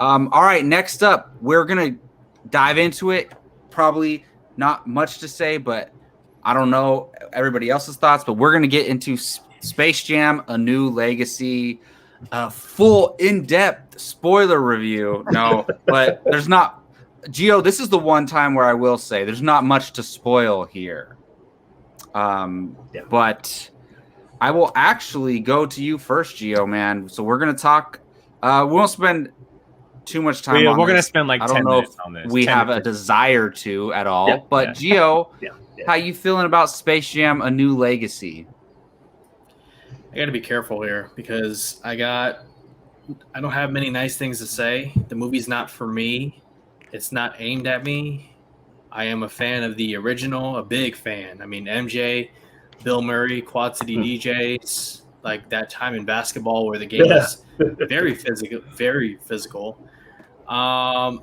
All right, next up, we're gonna dive into it. Probably not much to say, but I don't know everybody else's thoughts. But we're gonna get into Space Jam: A New Legacy, a full, in-depth spoiler review. No, but there's not. Gio, this is the one time where I will say there's not much to spoil here. But I will actually go to you first, Gio, man. So we're gonna talk. We won't spend too much time on we're going to this. spend like 10 minutes on this. We have a desire to at all. But Gio, how you feeling about Space Jam: A New Legacy? I got to be careful here because I don't have many nice things to say. The movie's not for me. It's not aimed at me. I am a fan of the original, a big fan. I mean, MJ, Bill Murray, Quad City DJs, like that time in basketball where the game is very physical, very physical. I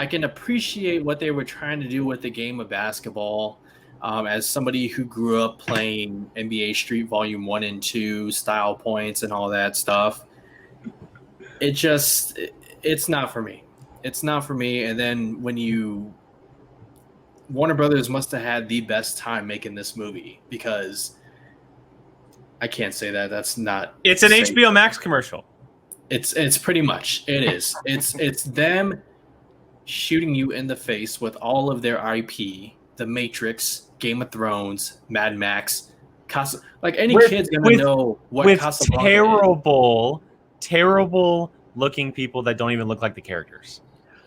can appreciate what they were trying to do with the game of basketball. As somebody who grew up playing NBA Street Volume 1 and 2, style points and all that stuff, it's not for me. It's not for me. And then Warner Brothers must have had the best time making this movie because I can't say that. That's not. It's an HBO Max commercial. It's pretty much. It is. It's them shooting you in the face with all of their IP, The Matrix, Game of Thrones, Mad Max, like any kid's gonna know what with Casablanca terrible looking people that don't even look like the characters.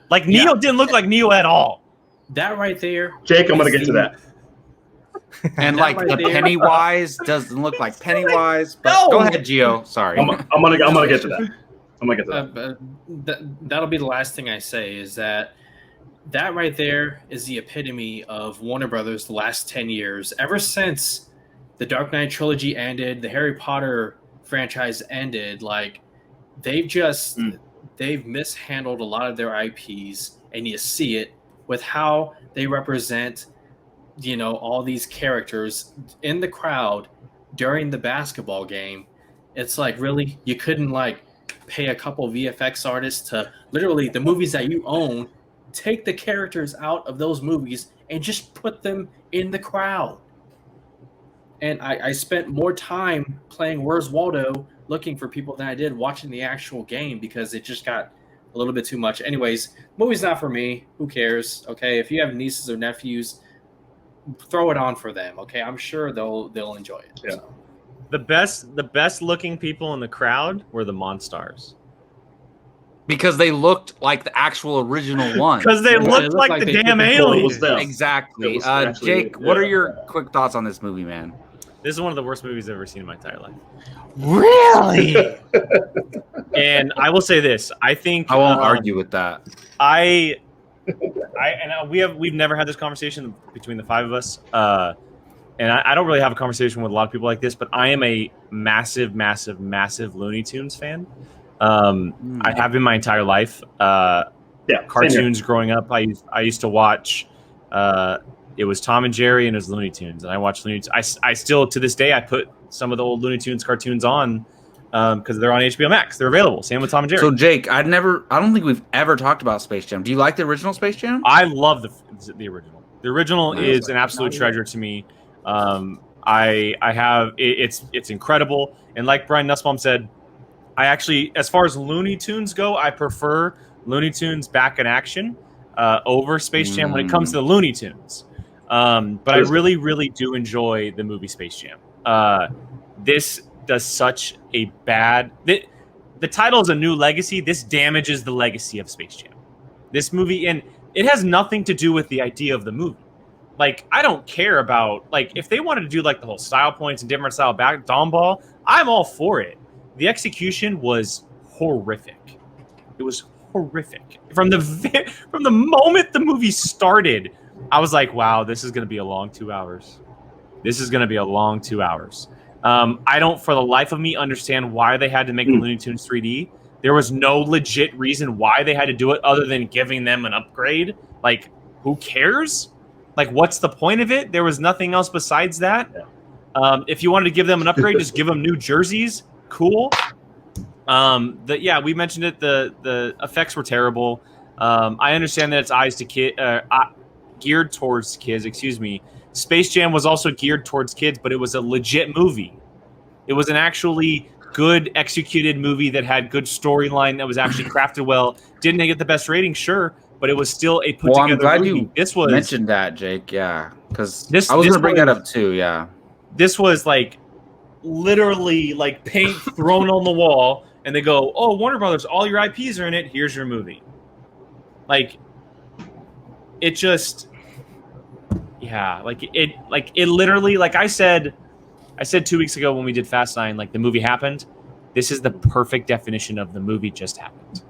Like Neo didn't look like Neo at all. That right there, Jake. I'm gonna get to that. And like the Pennywise doesn't look like Pennywise. But go ahead, Gio. Sorry, I'm gonna get to that. I'm gonna get to that. That'll be the last thing I say. Is that right there is the epitome of Warner Brothers the last 10 years. Ever since the Dark Knight trilogy ended, the Harry Potter franchise ended, like they've mishandled a lot of their IPs, and you see it with how they represent, all these characters in the crowd during the basketball game. It's like, really? You couldn't pay a couple VFX artists to literally the movies that you own, take the characters out of those movies and just put them in the crowd. And I spent more time playing Where's Waldo looking for people than I did watching the actual game because it just got a little bit too much. Anyways, movie's not for me. Who cares? Okay, if you have nieces or nephews, throw it on for them. Okay, I'm sure they'll enjoy it. Yeah. So. The best looking people in the crowd were the Monstars. because they looked like the actual original one. Because they looked like the damn aliens. Exactly. Jake, what are your quick thoughts on this movie, man? This is one of the worst movies I've ever seen in my entire life. Really? And I will say this: I think I won't argue with that. We've never had this conversation between the five of us, and I don't really have a conversation with a lot of people like this. But I am a massive Looney Tunes fan. I have been my entire life. Cartoons growing up. I used to watch. It was Tom and Jerry and it was Looney Tunes, and I watched Looney Tunes. I still to this day I put some of the old Looney Tunes cartoons on because they're on HBO Max. They're available. Same with Tom and Jerry. So Jake, I don't think we've ever talked about Space Jam. Do you like the original Space Jam? I love the original. The original is an absolute treasure to me. I have it's incredible, and like Brian Nussbaum said, I actually, as far as Looney Tunes go, I prefer Looney Tunes Back in Action over Space Jam when it comes to the Looney Tunes. But I really do enjoy the movie Space Jam. This does such a bad... The title is A New Legacy. This damages the legacy of Space Jam. This movie, and it has nothing to do with the idea of the movie. Like, I don't care about... Like, if they wanted to do, like, the whole style points and different style back Dawn Ball, I'm all for it. The execution was horrific. It was horrific. From the moment the movie started, I was like, wow, this is going to be a long 2 hours. This is going to be a long 2 hours. I don't, for the life of me, understand why they had to make the Looney Tunes 3D. There was no legit reason why they had to do it other than giving them an upgrade. Like, who cares? Like, what's the point of it? There was nothing else besides that. If you wanted to give them an upgrade, just give them new jerseys. Cool. We mentioned it. The effects were terrible. I understand that it's geared towards kids. Excuse me. Space Jam was also geared towards kids, but it was a legit movie. It was an actually good executed movie that had good storyline that was actually crafted well. Didn't get the best rating, sure, but it was still a put together I'm glad movie. you mentioned that, Jake. Yeah, because I was going to bring that up too. Yeah, this was like literally like paint thrown on the wall, and they go, "Oh, Warner Brothers, all your IPs are in it. Here's your movie." Like, it just, yeah, it literally, like I said 2 weeks ago when we did Fast 9, like the movie happened. This is the perfect definition of the movie just happened.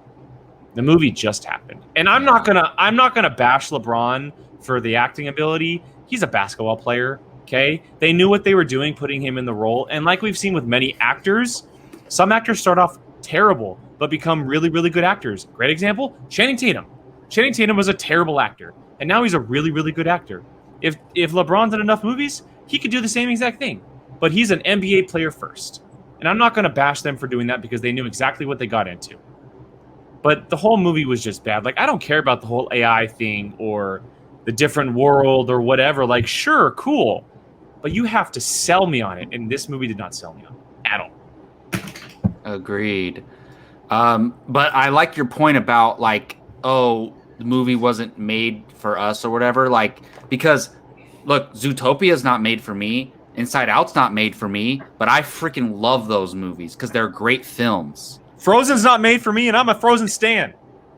The movie just happened. And I'm not gonna bash LeBron for the acting ability. He's a basketball player, okay? They knew what they were doing, putting him in the role. And like we've seen with many actors, some actors start off terrible, but become really, really good actors. Great example, Channing Tatum. Channing Tatum was a terrible actor, and now he's a really, really good actor. If LeBron's in enough movies, he could do the same exact thing. But he's an NBA player first. And I'm not going to bash them for doing that because they knew exactly what they got into. But the whole movie was just bad. Like, I don't care about the whole AI thing or the different world or whatever. Like, sure, cool. But you have to sell me on it. And this movie did not sell me on it at all. Agreed. But I like your point about, like, oh, the movie wasn't made for us or whatever. Like, because, look, Zootopia is not made for me. Inside Out's not made for me, but I freaking love those movies because they're great films. Frozen's not made for me, and I'm a Frozen stan.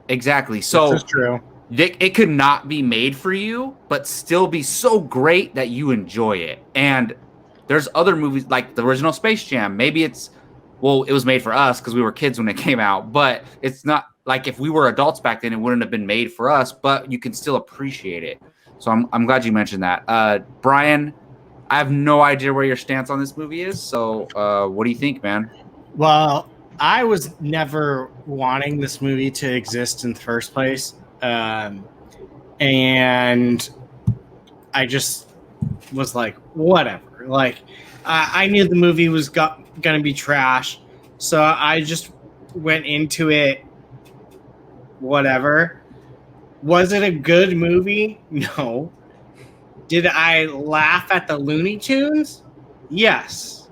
Exactly. So this is true. It could not be made for you, but still be so great that you enjoy it. And there's other movies like the original Space Jam. Maybe it was made for us because we were kids when it came out, but it's not like if we were adults back then, it wouldn't have been made for us, but you can still appreciate it. So I'm glad you mentioned that. Brian, I have no idea where your stance on this movie is. So what do you think, man? Well, I was never wanting this movie to exist in the first place. And I just was like, whatever. Like, I knew the movie was going to be trash. So I just went into it, whatever. Was it a good movie? No. Did I laugh at the Looney Tunes? Yes.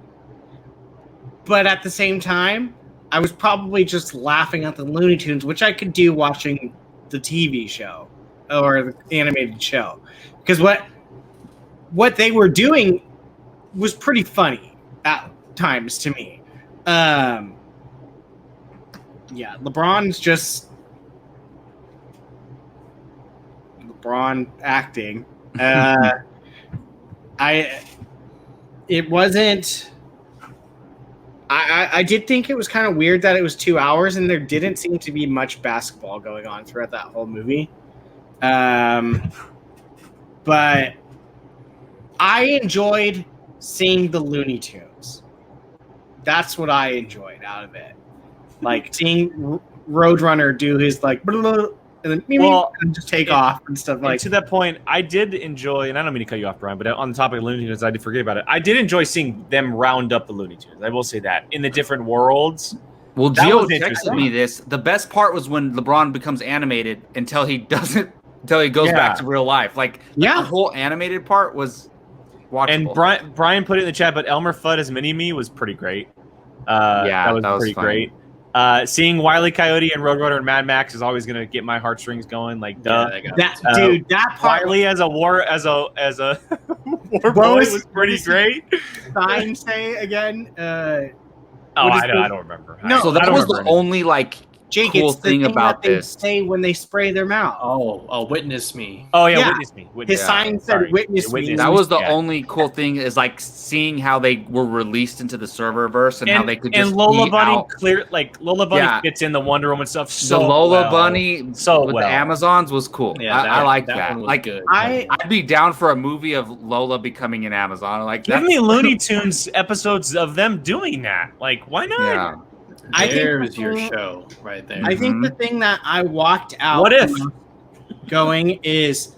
But at the same time, I was probably just laughing at the Looney Tunes, which I could do watching the TV show or the animated show. Because what they were doing was pretty funny at times to me. LeBron's just LeBron acting. I did think it was kind of weird that it was 2 hours and there didn't seem to be much basketball going on throughout that whole movie. But I enjoyed seeing the Looney Tunes. That's what I enjoyed out of it. Like seeing Roadrunner do his like blah, blah, blah, and then and just take off and stuff like. To that point, I did enjoy, and I don't mean to cut you off, Brian, but on the topic of Looney Tunes, I did forget about it. I did enjoy seeing them round up the Looney Tunes. I will say that in the different worlds. Well, Gio texted me this. The best part was when LeBron becomes animated until he goes back to real life. Like the whole animated part was watchable. And Brian put it in the chat, but Elmer Fudd as Mini-Me was pretty great. That was pretty great. Seeing Wile E. Coyote and Roadrunner and Mad Max is always gonna get my heartstrings going. Like, that part. Wiley as a war boy was pretty great. Sign say again. I don't remember. No, so that was the only Jake, cool it's the thing about that they this. say when they spray their mouth. Witness me. Oh yeah, witness me. His sign said "Witness me." That was the only cool thing is like seeing how they were released into the serververse and how they could just Lola Bunny out. Lola Bunny fits in the Wonder Woman stuff. So the Lola Bunny with the Amazons was cool. Yeah, I like that. Like good. I'd be down for a movie of Lola becoming an Amazon. Like give me Looney Tunes episodes of them doing that. Like why not? Yeah. There's your show right there. I think the thing that I walked out going is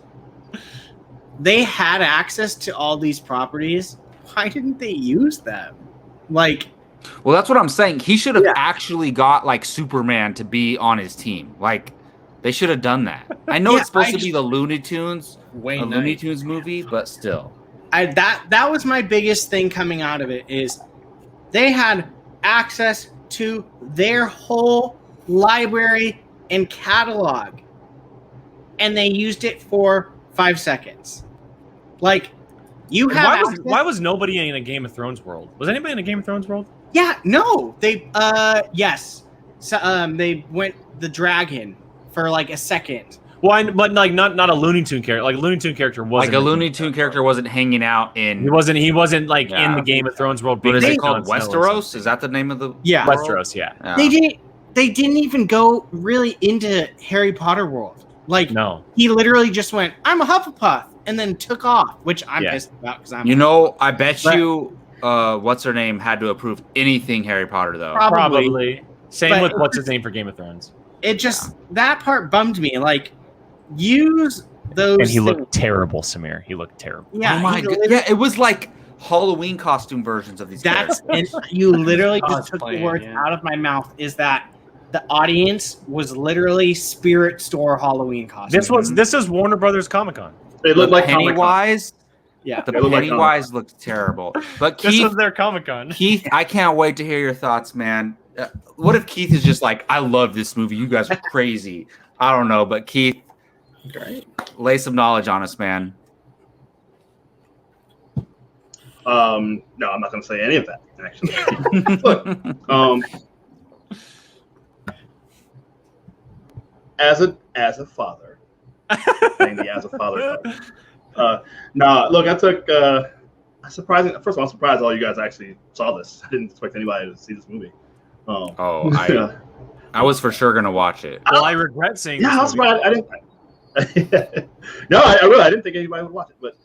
they had access to all these properties. Why didn't they use them? Like Well, that's what I'm saying. He should have Yeah. actually got like Superman to be on his team. Like they should have done that. I know Yeah, it's supposed to be the Looney Tunes, Wayne a Looney Knight. Tunes movie, but still. That was my biggest thing coming out of it is they had access to their whole library and catalog, and they used it for 5 seconds. Like you have Why was nobody in a Game of Thrones world? Was anybody in a Game of Thrones world? Yeah, no, they yes, so, they went the dragon for like a second. Well, but like not a Looney Tune character. Like a Looney Tune character wasn't Like a Looney Tune character wasn't hanging out in. He wasn't like Yeah. in the Game of Thrones world. What is being it called? Jon Snow or Westeros? something. Is that the name of the? Yeah. world? Westeros? Yeah. Yeah. They didn't even go really into Harry Potter world. Like No. he literally just went, "I'm a Hufflepuff," and then took off, which I'm Yeah. pissed about because I'm You know, I bet But- you, what's her name had to approve anything Harry Potter though. Probably. Same But- with what's his name for Game of Thrones. It just that part bummed me. Like use those. And he looked things. terrible, Samir. He looked terrible. Yeah, oh my he god! literally- Yeah, it was like Halloween costume versions of these. That's characters. and you literally just took Cosplaying, the words yeah. out of my mouth. Is that the audience was literally Spirit Store Halloween costumes? This is Warner Brothers Comic Con. They look like Comic-Con. Pennywise. Yeah. The They look like Pennywise looked terrible. But This Keith, was their Comic Con. Keith, I can't wait to hear your thoughts, man. What if Keith is just like, I love this movie. You guys are crazy. I don't know, but Keith, Great. lay some knowledge on us, man. No, I'm not going to say any of that. Actually, look, as a father, mainly as a father. Look, I took. Surprising. First of all, I'm surprised all you guys actually saw this. I didn't expect anybody to see this movie. Oh, I was for sure gonna watch it. Well, I regret saying. Yeah, I was surprised. I didn't. No, I really, I didn't think anybody would watch it. But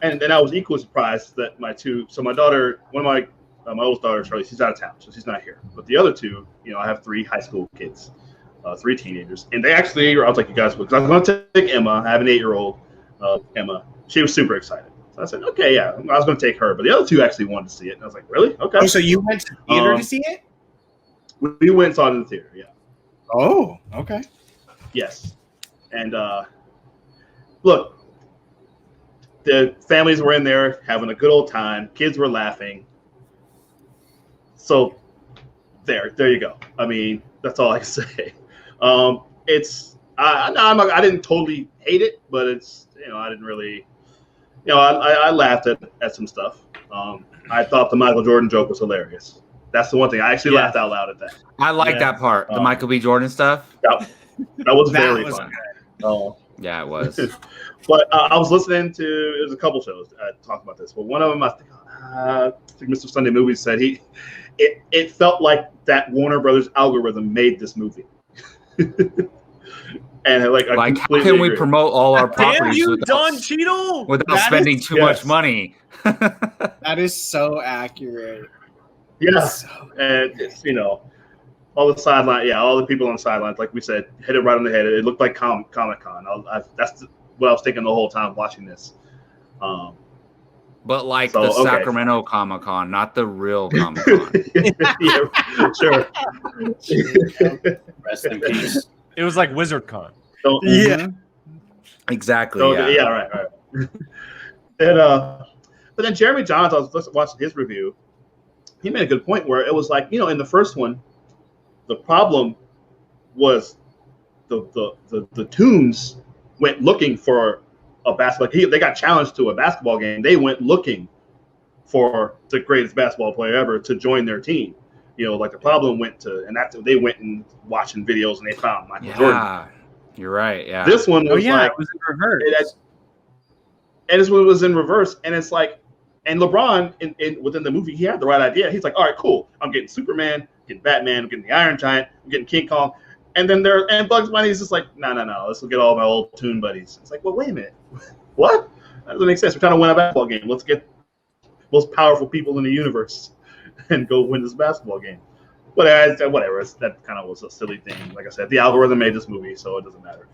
and then I was equally surprised that my daughter, one of my oldest daughter, Charlie, she's out of town, so she's not here. But the other two, I have 3 high school kids, 3 teenagers, and they actually, I was like, you guys, because I was going to take Emma. I have an 8-year-old, Emma. She was super excited. So I said, okay, yeah, I was going to take her, but the other 2 actually wanted to see it, and I was like, really? Okay. Oh, so you went to the theater to see it? We went and saw it in the theater. Yeah. Oh, okay. Yes. And look, the families were in there having a good old time. Kids were laughing. So there you go. I mean, that's all I can say. I didn't totally hate it, but it's, I didn't really, I laughed at some stuff. I thought the Michael Jordan joke was hilarious. That's the one thing I actually laughed out loud at that. I like that part, the Michael B. Jordan stuff. That was That very was fun. Yeah, it was. But I was listening to, there's a couple shows talk about this, but one of them, I think Mr. Sunday Movies said it felt like that Warner Brothers algorithm made this movie. And I How can we promote all our Damn properties you, without, Don Cheadle! without spending too much money? That is so accurate. Yeah, So, and it's, all the sideline, all the people on the sidelines, like we said, hit it right on the head. It looked like Comic-Con. That's what I was thinking the whole time watching this. But like So, the okay. Sacramento Comic-Con, not the real Comic-Con. Yeah, sure. Rest in peace. It was like WizardCon. So, yeah. Exactly. so, yeah. right. And but then Jeremy Johns, I was watching his review. He made a good point where it was like, in the first one, the problem was the Tunes went looking for a basketball. They got challenged to a basketball game. They went looking for the greatest basketball player ever to join their team. Like the problem went to, and they went and watching videos and they found Michael Jordan. Yeah, you're right. Yeah. This one was like, it was in reverse. and this one was in reverse, and it's like, and LeBron within the movie, he had the right idea. He's like, all right, cool. I'm getting Superman, I'm getting Batman, I'm getting the Iron Giant, I'm getting King Kong. And then and Bugs Bunny is just like, no, let's go get all my old Toon buddies. It's like, well, wait a minute. What? That doesn't make sense. We're trying to win a basketball game. Let's get most powerful people in the universe and go win this basketball game. Whatever. That kind of was a silly thing. Like I said, the algorithm made this movie, so it doesn't matter.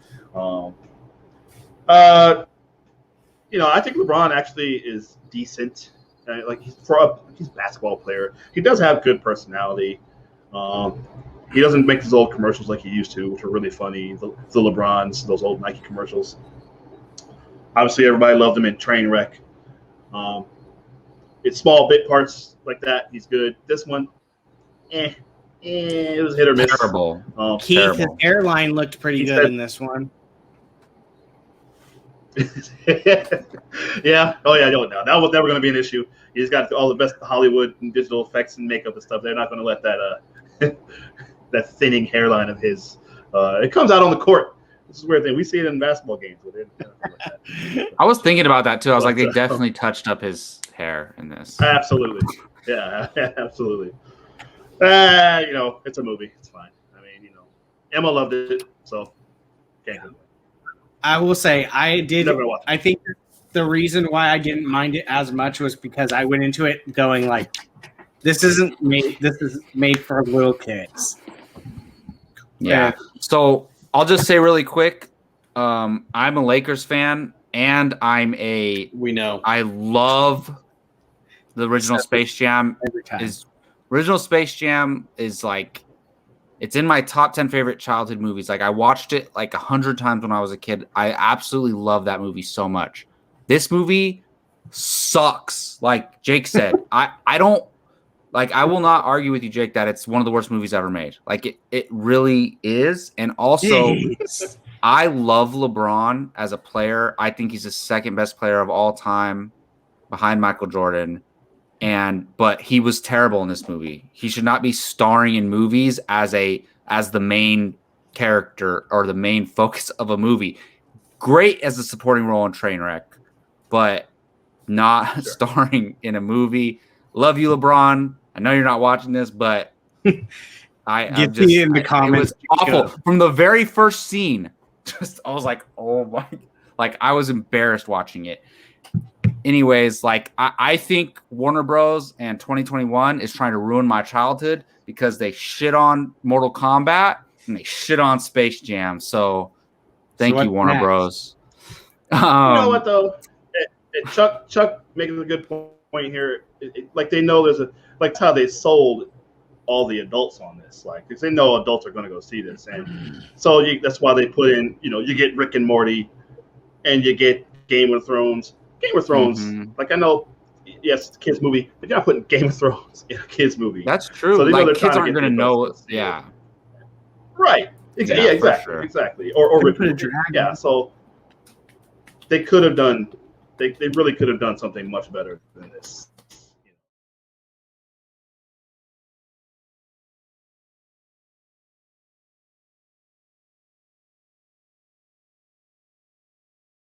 I think LeBron actually is decent. Like he's a basketball player. He does have good personality. He doesn't make those old commercials like he used to, which are really funny. The LeBrons, those old Nike commercials. Obviously, everybody loved him in Trainwreck. It's small bit parts like that. He's good. This one, it was hit or miss. Terrible. Keith, his Terrible. airline looked pretty good in this one. Yeah. Oh yeah. No, that was never going to be an issue. He's got all the best Hollywood and digital effects and makeup and stuff. They're not going to let that that thinning hairline of his. It comes out on the court. This is a weird thing. We see it in basketball games. I was thinking about that too. I was like, they definitely touched up his hair in this. Absolutely. Yeah. Absolutely. It's a movie. It's fine. I mean, Emma loved it, so can't complain. I will say I did. Never watched it. I think the reason why I didn't mind it as much was because I went into it going like, "This isn't made. This is made for little kids." Yeah. So I'll just say really quick, I'm a Lakers fan, and We know. I love the original Space Jam. Every time. Original Space Jam is like, it's in my top 10 favorite childhood movies. Like I watched it like 100 times when I was a kid. I absolutely love that movie so much. This movie sucks. Like Jake said, I will not argue with you, Jake, that it's one of the worst movies ever made. Like it really is. And also, Jeez. I love LeBron as a player. I think he's the second best player of all time behind Michael Jordan. But he was terrible in this movie. He should not be starring in movies as the main character or the main focus of a movie. Great as a supporting role in Trainwreck, but not starring in a movie. Love you, LeBron. I know you're not watching this, but Get me in the comments. It was awful from the very first scene. I was like, oh my! Like I was embarrassed watching it. Anyways, like I think Warner Bros. And 2021 is trying to ruin my childhood because they shit on Mortal Kombat and they shit on Space Jam. So thank you, Warner Bros. You know what though? Chuck making a good point here. Like they know like how they sold all the adults on this. Like because they know adults are going to go see this, and so that's why they put in. You get Rick and Morty, and you get Game of Thrones. Game of Thrones, like I know, yes, it's a kids movie, but you're not putting Game of Thrones in a kids movie. That's true. So like kids aren't going to know. Yeah. Right. Exactly. Yeah, exactly. sure. Exactly. Or Put a dragon. yeah. So they could have done. They really could have done something much better than this.